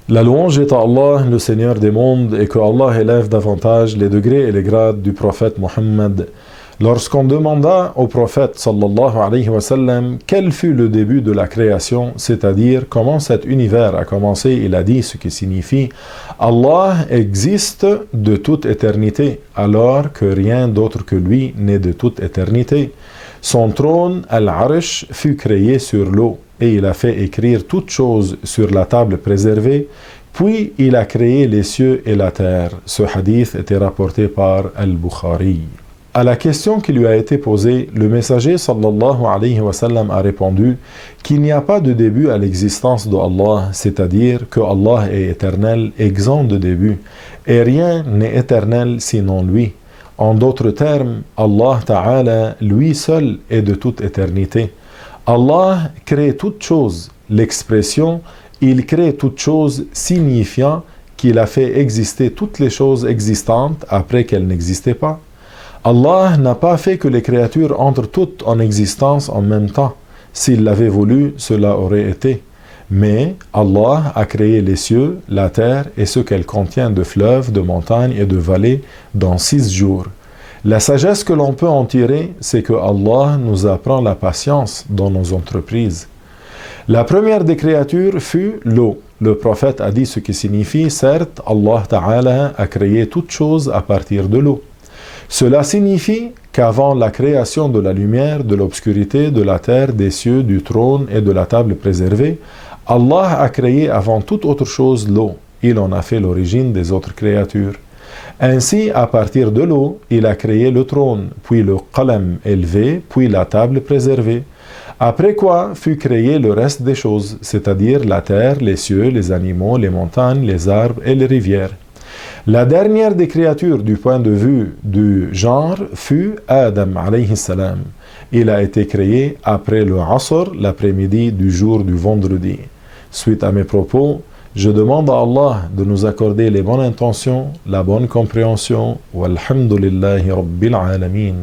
La louange est à Allah, le Seigneur des mondes, et que Allah élève davantage les degrés et les grades du prophète Mohammed. Lorsqu'on demanda au prophète sallallahu alayhi wa sallam quel fut le début de la création, c'est-à-dire comment cet univers a commencé, il a dit ce qui signifie Allah existe de toute éternité, alors que rien d'autre que lui n'est de toute éternité. Son trône, Al-Arsh, fut créé sur l'eau, et il a fait écrire toutes choses sur la table préservée, puis il a créé les cieux et la terre. Ce hadith était rapporté par Al-Bukhari. À la question qui lui a été posée, le messager sallallahu alayhi wa sallam a répondu qu'il n'y a pas de début à l'existence de Allah, c'est-à-dire que Allah est éternel, exempt de début, et rien n'est éternel sinon lui. En d'autres termes, Allah Ta'ala, lui seul, est de toute éternité. Allah crée toutes choses. L'expression « il crée toutes choses » signifiant qu'il a fait exister toutes les choses existantes après qu'elles n'existaient pas. Allah n'a pas fait que les créatures entrent toutes en existence en même temps. S'il l'avait voulu, cela aurait été. Mais Allah a créé les cieux, la terre et ce qu'elle contient de fleuves, de montagnes et de vallées dans 6 jours. La sagesse que l'on peut en tirer, c'est que Allah nous apprend la patience dans nos entreprises. La première des créatures fut l'eau. Le prophète a dit ce qui signifie, certes, Allah Ta'ala a créé toutes choses à partir de l'eau. Cela signifie qu'avant la création de la lumière, de l'obscurité, de la terre, des cieux, du trône et de la table préservée, Allah a créé avant toute autre chose l'eau. Il en a fait l'origine des autres créatures. Ainsi, à partir de l'eau, il a créé le trône, puis le qalam élevé, puis la table préservée. Après quoi fut créé le reste des choses, c'est-à-dire la terre, les cieux, les animaux, les montagnes, les arbres et les rivières. La dernière des créatures du point de vue du genre fut Adam alayhi salam. Il a été créé après le Asr, l'après-midi du jour du vendredi. Suite à mes propos, je demande à Allah de nous accorder les bonnes intentions, la bonne compréhension. Walhamdulillahi Rabbil Alamin.